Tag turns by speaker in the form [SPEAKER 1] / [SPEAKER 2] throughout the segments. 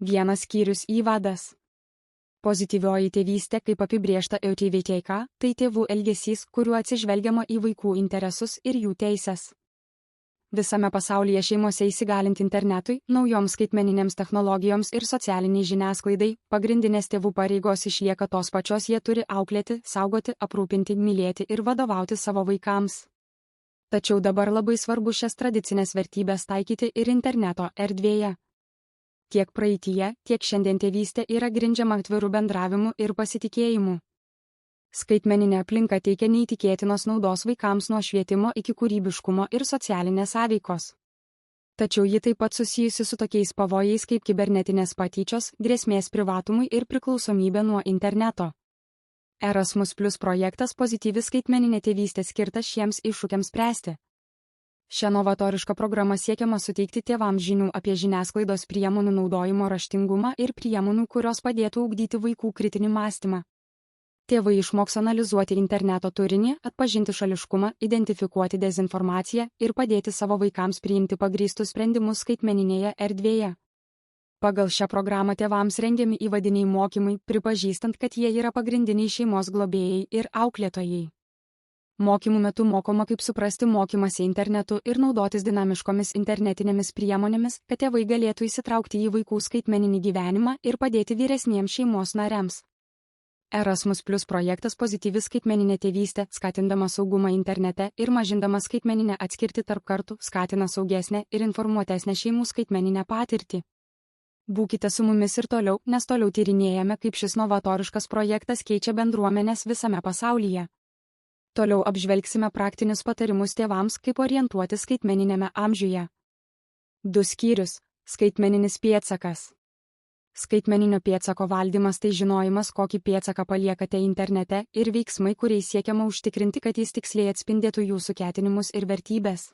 [SPEAKER 1] Vienas skyrius įvadas. Pozityvioji tėvystė, kaip apibrėžta EUTVTK, tai tėvų elgesys, kuriuo atsižvelgiama į vaikų interesus ir jų teises. Visame pasaulyje šeimose įsigalinti internetui, naujoms skaitmeninėms technologijoms ir socialiniai žiniasklaidai, pagrindinės tėvų pareigos išlieka tos pačios, jie turi auklėti, saugoti, aprūpinti, mylėti ir vadovauti savo vaikams. Tačiau dabar labai svarbu šias tradicinės vertybės taikyti ir interneto erdvėje. Tiek praeityje, tiek šiandien tėvystė yra grindžiama atviru bendravimu ir pasitikėjimu. Skaitmeninė aplinka teikia neįtikėtinos naudos vaikams nuo švietimo iki kūrybiškumo ir socialinės sąveikos. Tačiau ji taip pat susijusi su tokiais pavojais kaip kibernetinės patyčios, grėsmės privatumui ir priklausomybė nuo interneto. Erasmus Plus projektas pozityvi skaitmeninė tėvystė skirtas šiems iššūkiams spręsti. Šią novatorišką programą siekiama suteikti tėvams žinių apie žiniasklaidos priemonių naudojimo raštingumą ir priemonių, kurios padėtų ugdyti vaikų kritinį mąstymą. Tėvai išmoks analizuoti interneto turinį, atpažinti šališkumą, identifikuoti dezinformaciją ir padėti savo vaikams priimti pagrįstus sprendimus skaitmeninėje erdvėje. Pagal šią programą tėvams rengiami įvadiniai mokymai, pripažįstant, kad jie yra pagrindiniai šeimos globėjai ir auklėtojai. Mokymų metu mokoma, kaip suprasti mokymąsi internetu ir naudotis dinamiškomis internetinėmis priemonėmis, kad tėvai galėtų įsitraukti į vaikų skaitmeninį gyvenimą ir padėti vyresniems šeimos nariams. Erasmus Plus projektas pozityvi skaitmeninė tėvystė, skatindama saugumą internete ir mažindama skaitmeninę atskirtį tarp kartų, skatina saugesnę ir informuotesnę šeimų skaitmeninę patirtį. Būkite su mumis ir toliau, nes toliau tyrinėjame, kaip šis novatoriškas projektas keičia bendruomenės visame pasaulyje. Toliau apžvelgsime praktinius patarimus tėvams, kaip orientuoti skaitmeninėme amžiuje. 2 skyrius. Skaitmeninis pėdsakas. Skaitmeninio pėdsako valdymas tai žinojimas, kokį pėdsaką paliekate internete ir veiksmai, kuriais siekiama užtikrinti, kad jis tiksliai atspindėtų jūsų ketinimus ir vertybės.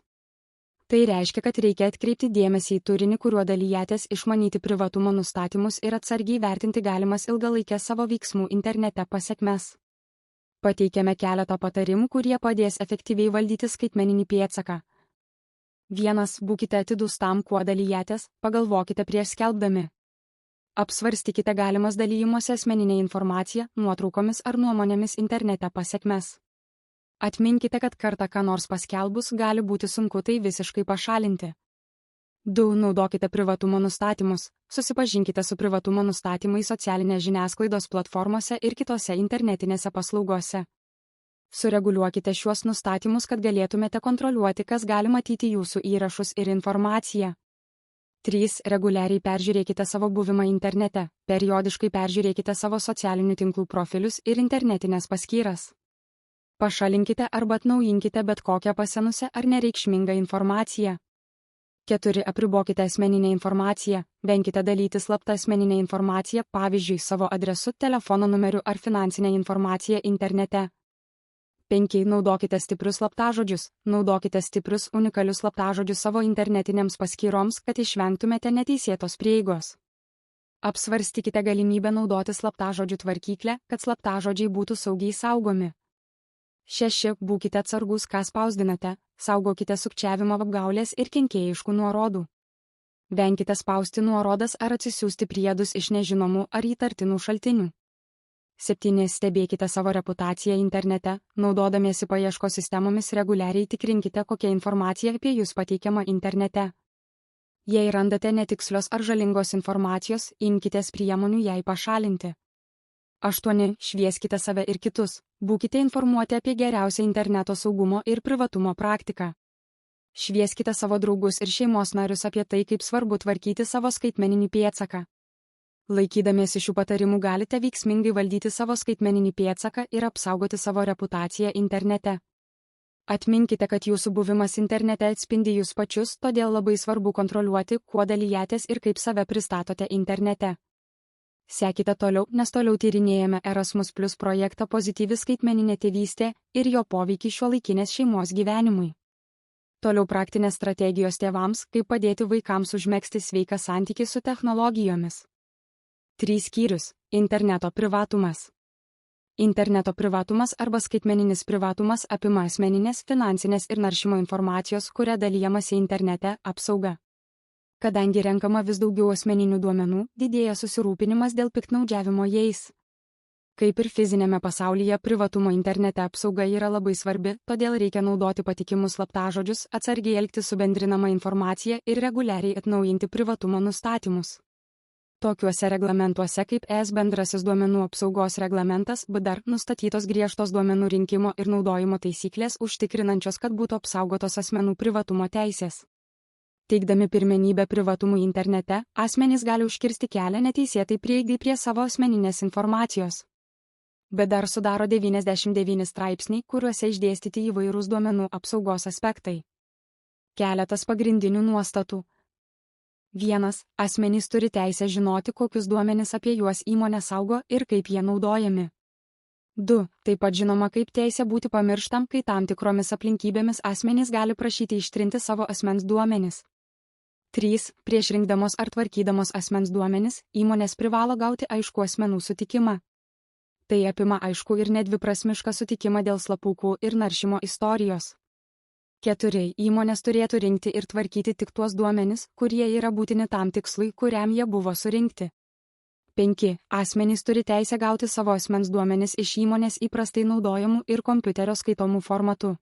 [SPEAKER 1] Tai reiškia, kad reikia atkreipti dėmesį į turinį, kuriuo dalijatės, išmanyti privatumo nustatymus ir atsargiai vertinti galimas ilgalaikės savo veiksmų internete pasekmes. Pateikėme keletą patarimų, kurie padės efektyviai valdyti skaitmeninį pėdsaką. 1. Būkite atidūs tam, kuo dalijatės, pagalvokite prieš skelbdami. Apsvarstykite galimas dalyjimuose asmeninė informacija, nuotraukomis ar nuomonėmis internete pasekmes. Atminkite, kad kartą ką nors paskelbus gali būti sunku tai visiškai pašalinti. 2. Naudokite privatumo nustatymus. Susipažinkite su privatumo nustatymais socialinės žiniasklaidos platformose ir kitose internetinėse paslaugose. Sureguliuokite šiuos nustatymus, kad galėtumėte kontroliuoti, kas gali matyti jūsų įrašus ir informaciją. 3. Reguliariai peržiūrėkite savo buvimą internete. Periodiškai peržiūrėkite savo socialinių tinklų profilius ir internetinės paskyras. Pašalinkite arba atnaujinkite bet kokią pasenusią ar nereikšmingą informaciją. 4. Apribokite asmeninę informaciją. Venkite dalyti slaptą asmeninę informaciją, pavyzdžiui, savo adresu, telefono numeriu ar finansinę informaciją internete. 5. Naudokite stiprius slaptažodžius. Naudokite stiprius, unikalius slaptažodžius savo internetinėms paskyroms, kad išvengtumėte neteisėtos prieigos. Apsvarstykite galimybę naudoti slaptažodžių tvarkyklę, kad slaptažodžiai būtų saugiai saugomi. 6. Būkite atsargus, ką spausdinate. Saugokite sukčiavimo, apgaulės ir kenkėjiškų nuorodų. Venkite spausti nuorodas ar atsisiųsti priedus iš nežinomų ar įtartinų šaltinių. 7. Stebėkite savo reputaciją internete. Naudodamiesi paieškos sistemomis reguliariai tikrinkite, kokia informacija apie jūs pateikiama internete. Jei randate netikslios ar žalingos informacijos, imkitės priemonių jai pašalinti. 8. Švieskite save ir kitus. Būkite informuoti apie geriausią interneto saugumo ir privatumo praktiką. Švieskite savo draugus ir šeimos narius apie tai, kaip svarbu tvarkyti savo skaitmeninį pėdsaką. Laikydamiesi šių patarimų galite veiksmingai valdyti savo skaitmeninį pėdsaką ir apsaugoti savo reputaciją internete. Atminkite, kad jūsų buvimas internete atspindi jūs pačius, todėl labai svarbu kontroliuoti, kuo dalijatės ir kaip save pristatote internete. Sekite toliau, nes toliau tyrinėjame Erasmus Plus projektą pozityvi skaitmeninė tėvystė ir jo poveikį šiuolaikinės šeimos gyvenimui. Toliau praktinės strategijos tėvams, kaip padėti vaikams užmegzti sveiką santykį su technologijomis. 3 skyrius. Interneto privatumas. Interneto privatumas arba skaitmeninis privatumas apima asmeninės, finansinės ir naršymo informacijos, kuria dalijamasi internete, apsaugą. Kadangi renkama vis daugiau asmeninių duomenų, didėja susirūpinimas dėl piktnaudžiavimo jais. Kaip ir fizinėme pasaulyje, privatumo internete apsauga yra labai svarbi, todėl reikia naudoti patikimus slaptažodžius, atsargiai elgtis su bendrinama informacija ir reguliariai atnaujinti privatumo nustatymus. Tokiuose reglamentuose kaip ES bendrasis duomenų apsaugos reglamentas BDR nustatytos griežtos duomenų rinkimo ir naudojimo taisyklės užtikrinančios, kad būtų apsaugotos asmenų privatumo teisės. Teikdami pirmenybę privatumui internete, asmenys gali užkirsti kelią neteisėtai prieigai prie savo asmeninės informacijos. BDR sudaro 99 straipsniai, kuriuose išdėstyti įvairūs duomenų apsaugos aspektai. Keletas pagrindinių nuostatų. 1. Asmenys turi teisę žinoti, kokius duomenis apie juos įmonė saugo ir kaip jie naudojami. 2. Taip pat žinoma kaip teisė būti pamirštam, kai tam tikromis aplinkybėmis asmenys gali prašyti ištrinti savo asmens duomenis. 3. Prieš rinkdamos ar tvarkydamos asmens duomenis, įmonės privalo gauti aiškų asmenų sutikimą. Tai apima aišku ir nedviprasmišką sutikimą dėl slapukų ir naršymo istorijos. 4. Įmonės turėtų rinkti ir tvarkyti tik tuos duomenis, kurie yra būtini tam tikslui, kuriam jie buvo surinkti. 5. Asmenys turi teisę gauti savo asmens duomenis iš įmonės įprastai naudojamų ir kompiuterio skaitomų formatų.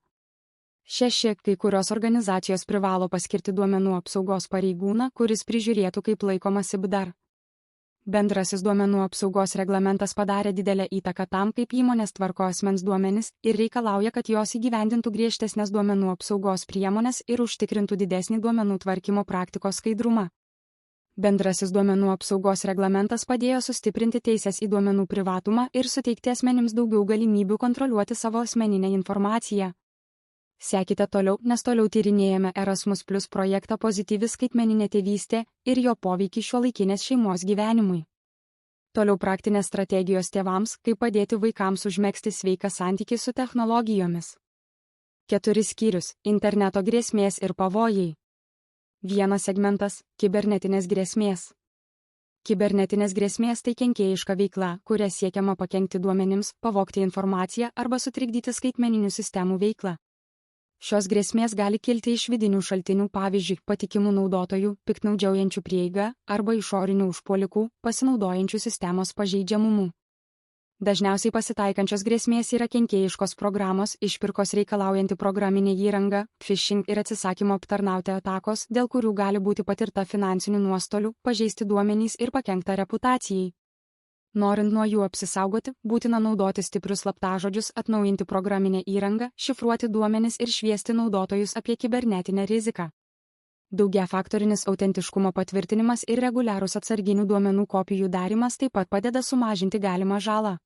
[SPEAKER 1] 6. Kai kurios organizacijos privalo paskirti duomenų apsaugos pareigūną, kuris prižiūrėtų, kaip laikomasi BDR. Bendrasis duomenų apsaugos reglamentas padarė didelę įtaką tam, kaip įmonės tvarko asmens duomenis ir reikalauja, kad jos įgyvendintų griežtesnės duomenų apsaugos priemones ir užtikrintų didesnį duomenų tvarkymo praktikos skaidrumą. Bendrasis duomenų apsaugos reglamentas padėjo sustiprinti teisės į duomenų privatumą ir suteikti asmenims daugiau galimybių kontroliuoti savo asmeninę informaciją. Sekite toliau, nes toliau tyrinėjame Erasmus Plus projektą Pozityvi skaitmeninė tėvystė ir jo poveikį šiuolaikinės šeimos gyvenimui. Toliau praktinės strategijos tėvams, kaip padėti vaikams užmegzti sveiką santykį su technologijomis. 4 skyrius – interneto grėsmės ir pavojai. 1 segmentas – kibernetinės grėsmės. Kibernetinės grėsmės tai kenkėjiška veikla, kuria siekiama pakenkti duomenims, pavogti informaciją arba sutrikdyti skaitmeninių sistemų veiklą. Šios grėsmės gali kilti iš vidinių šaltinių, pavyzdžiui, patikimų naudotojų, piktnaudžiaujančių prieigą arba išorinių užpuolikų, pasinaudojančių sistemos pažeidžiamumu. Dažniausiai pasitaikančios grėsmės yra kenkėjiškos programos, išpirkos reikalaujanti programinė įranga, phishing ir atsisakymo aptarnauti atakos, dėl kurių gali būti patirta finansinių nuostolių, pažeisti duomenys ir pakenkta reputacijai. Norint nuo jų apsisaugoti, būtina naudoti stiprius slaptažodžius, atnaujinti programinę įrangą, šifruoti duomenis ir šviesti naudotojus apie kibernetinę riziką. Daugiafaktorinis autentiškumo patvirtinimas ir reguliarūs atsarginių duomenų kopijų darymas taip pat padeda sumažinti galimą žalą.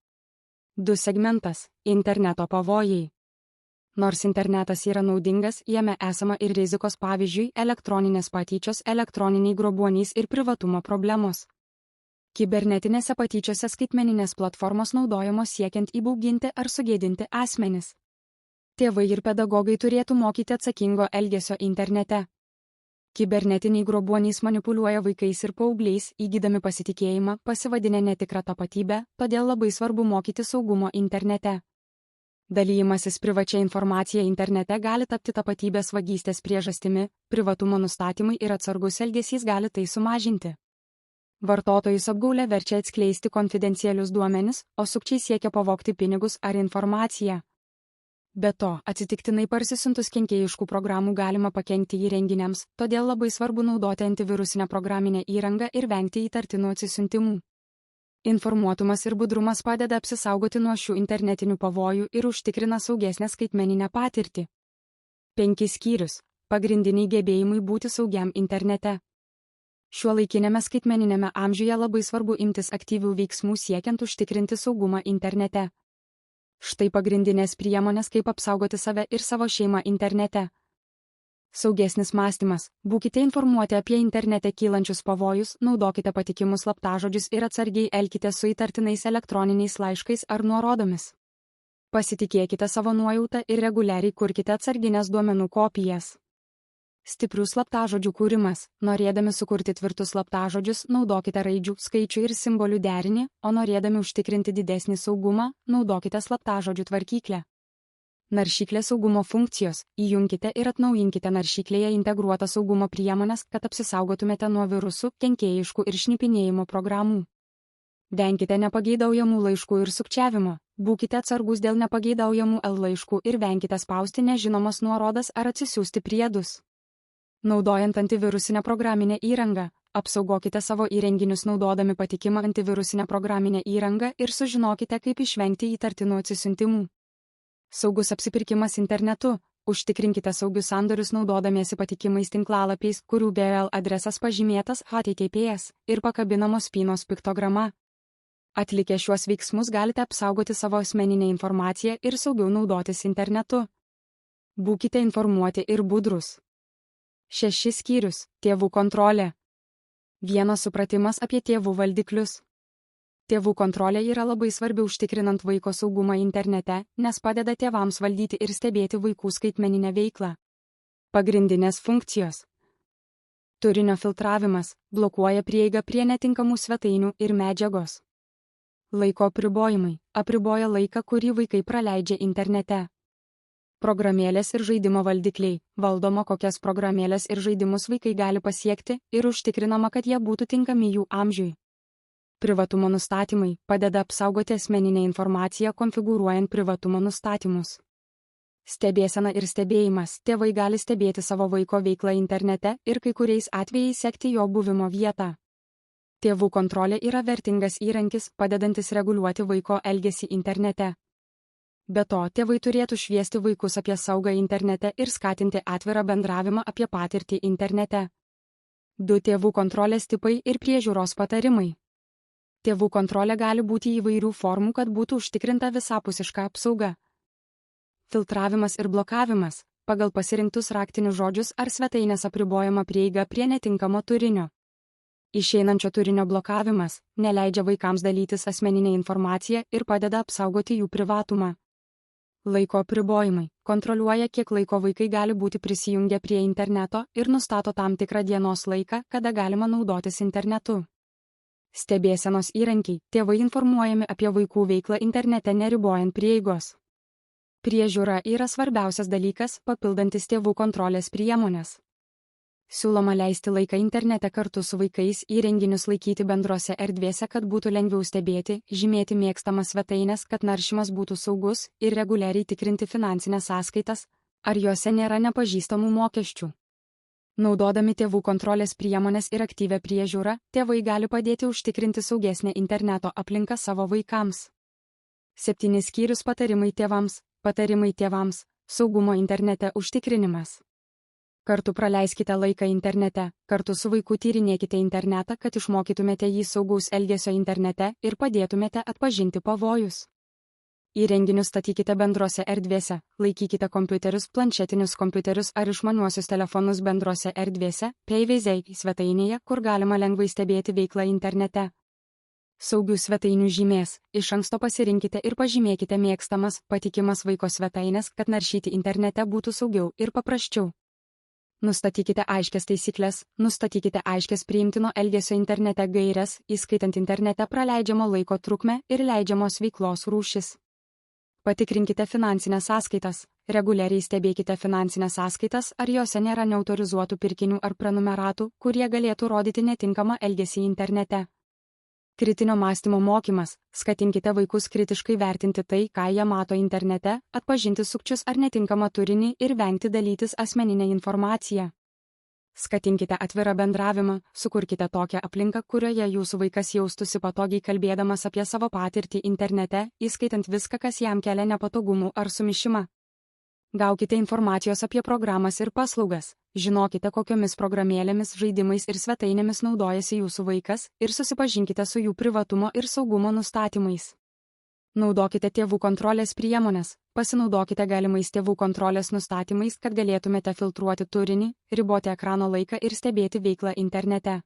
[SPEAKER 1] 2 segmentas – interneto pavojai. Nors internetas yra naudingas, jame esama ir rizikos, pavyzdžiui, elektroninės patyčios, elektroniniai grobuonys ir privatumo problemos. Kibernetinėse patyčiose skaitmeninės platformos naudojamos siekiant įbauginti ar sugėdinti asmenis. Tėvai ir pedagogai turėtų mokyti atsakingo elgesio internete. Kibernetiniai grobuonys manipuliuoja vaikais ir paaugliais, įgydami pasitikėjimą, pasivadinę netikrą tapatybę, todėl labai svarbu mokyti saugumo internete. Dalyjimasis privačia informacija internete gali tapti tapatybės vagystės priežastimi, privatumo nustatymai ir atsargus elgesys gali tai sumažinti. Vartotojus apgaulė verčia atskleisti konfidencialius duomenis, o sukčiai siekia pavogti pinigus ar informaciją. Be to, atsitiktinai parsisiuntus kenkėjiškų programų galima pakenkti įrenginiams, todėl labai svarbu naudoti antivirusinę programinę įrangą ir vengti įtartinų atsisiuntimų. Informuotumas ir budrumas padeda apsisaugoti nuo šių internetinių pavojų ir užtikrina saugesnę skaitmeninę patirtį. 5 skyrius – pagrindiniai gebėjimai būti saugiam internete. Šiuolaikinėme skaitmeninėme amžiuje labai svarbu imtis aktyvių veiksmų siekiant užtikrinti saugumą internete. Štai pagrindinės priemonės, kaip apsaugoti save ir savo šeimą internete. Saugesnis mąstymas. Būkite informuoti apie internete kylančius pavojus, naudokite patikimus slaptažodžius ir atsargiai elkite su įtartinais elektroniniais laiškais ar nuorodomis. Pasitikėkite savo nuojautą ir reguliariai kurkite atsarginės duomenų kopijas. Stiprių slaptažodžių kūrimas. Norėdami sukurti tvirtus slaptažodžius, naudokite raidžių, skaičių ir simbolių derinį, o norėdami užtikrinti didesnį saugumą, naudokite slaptažodžių tvarkyklę. Naršyklės saugumo funkcijos. Įjunkite ir atnaujinkite naršyklėje integruotas saugumo priemonės, kad apsisaugotumėte nuo virusų, kenkėjiškų ir šnipinėjimo programų. Venkite nepageidaujamų laiškų ir sukčiavimo. Būkite atsargus dėl nepageidaujamų laiškų ir venkite spausti nežinomas nuorodas ar atsisiųsti priedus. Naudojant antivirusinę programinę įrangą, apsaugokite savo įrenginius naudodami patikimą antivirusinę programinę įrangą ir sužinokite, kaip išvengti įtartinų atsisiuntimų. Saugus apsipirkimas internetu. Užtikrinkite saugius sandorius naudodamiesi patikimais tinklalapiais, kurių URL adresas pažymėtas HTTPS ir pakabinamos spynos piktograma. Atlikę šiuos veiksmus galite apsaugoti savo asmeninę informaciją ir saugiau naudotis internetu. Būkite informuoti ir budrus. 6 skyrius. Tėvų kontrolė. 1 supratimas apie tėvų valdiklius. Tėvų kontrolė yra labai svarbi užtikrinant vaiko saugumą internete, nes padeda tėvams valdyti ir stebėti vaikų skaitmeninę veiklą. Pagrindinės funkcijos. Turinio filtravimas. Blokuoja prieigą prie netinkamų svetainių ir medžiagos. Laiko apribojimai. Apriboja laiką, kurį vaikai praleidžia internete. Programėlės ir žaidimo valdikliai. Valdoma, kokias programėlės ir žaidimus vaikai gali pasiekti ir užtikrinama, kad jie būtų tinkami jų amžiui. Privatumo nustatymai. Padeda apsaugoti asmeninę informaciją, konfigūruojant privatumo nustatymus. Stebėsena ir stebėjimas. Tėvai gali stebėti savo vaiko veiklą internete ir kai kuriais atvejais sekti jo buvimo vietą. Tėvų kontrolė yra vertingas įrankis, padedantis reguliuoti vaiko elgesį internete. Be to, tėvai turėtų šviesti vaikus apie saugą internete ir skatinti atvirą bendravimą apie patirtį internete. 2 tėvų kontrolės tipai ir priežiūros patarimai. Tėvų kontrolė gali būti įvairių formų, kad būtų užtikrinta visapusiška apsauga. Filtravimas ir blokavimas. Pagal pasirinktus raktinius žodžius ar svetainės apribojama prieiga prie netinkamo turinio. Išeinančio turinio blokavimas neleidžia vaikams dalytis asmeninę informaciją ir padeda apsaugoti jų privatumą. Laiko apribojimai. Kontroliuoja, kiek laiko vaikai gali būti prisijungę prie interneto ir nustato tam tikrą dienos laiką, kada galima naudotis internetu. Stebėsenos įrankiai. Tėvai informuojami apie vaikų veiklą internete neribojant prieigos. Priežiūra yra svarbiausias dalykas, papildantis tėvų kontrolės priemonės. Siūloma leisti laiką internete kartu su vaikais, įrenginius laikyti bendrose erdvėse, kad būtų lengviau stebėti, žymėti mėgstamas svetainės, kad naršymas būtų saugus ir reguliariai tikrinti finansinės sąskaitas, ar juose nėra nepažįstamų mokesčių. Naudodami tėvų kontrolės priemonės ir aktyvią priežiūrą, tėvai gali padėti užtikrinti saugesnę interneto aplinką savo vaikams. 7 skyrius patarimai tėvams. Patarimai tėvams. Saugumo internete užtikrinimas. Kartu praleiskite laiką internete, kartu su vaiku tyrinėkite internetą, kad išmokytumėte jį saugaus elgesio internete ir padėtumėte atpažinti pavojus. Įrenginius statykite bendrose erdvėse, laikykite kompiuterius, planšetinius kompiuterius ar išmaniuosius telefonus bendrose erdvėse, Privacy svetainėje, kur galima lengvai stebėti veiklą internete. Saugių svetainių žymės. Iš anksto pasirinkite ir pažymėkite mėgstamas, patikimas vaiko svetainės, kad naršyti internete būtų saugiau ir paprasčiau. Nustatykite aiškias taisyklės, nustatykite aiškias priimtino elgesio internete gaires, įskaitant internete praleidžiamo laiko trukmę ir leidžiamos veiklos rūšis. Patikrinkite finansinės sąskaitas. Reguliariai stebėkite finansinės sąskaitas, ar jose nėra neautorizuotų pirkinių ar prenumeratų, kurie galėtų rodyti netinkamą elgesį internete. Kritinio mąstymo mokymas. Skatinkite vaikus kritiškai vertinti tai, ką jie mato internete, atpažinti sukčius ar netinkamą turinį ir vengti dalytis asmeninę informaciją. Skatinkite atvirą bendravimą, sukurkite tokią aplinką, kurioje jūsų vaikas jaustųsi patogiai kalbėdamas apie savo patirtį internete, įskaitant viską, kas jam kelia nepatogumų ar sumišimą. Gaukite informacijos apie programas ir paslaugas. Žinokite, kokiomis programėlėmis, žaidimais ir svetainėmis naudojasi jūsų vaikas ir susipažinkite su jų privatumo ir saugumo nustatymais. Naudokite tėvų kontrolės priemonės. Pasinaudokite galimais tėvų kontrolės nustatymais, kad galėtumėte filtruoti turinį, riboti ekrano laiką ir stebėti veiklą internete.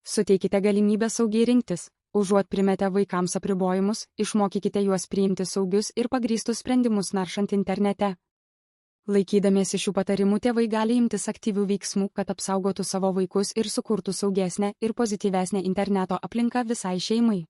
[SPEAKER 1] Suteikite galimybę saugiai rinktis. Užuot primetę vaikams apribojimus, išmokykite juos priimti saugius ir pagrįstus sprendimus naršant internete. Laikydamiesi šių patarimų tėvai gali imtis aktyvių veiksmų, kad apsaugotų savo vaikus ir sukurtų saugesnę ir pozityvesnę interneto aplinką visai šeimai.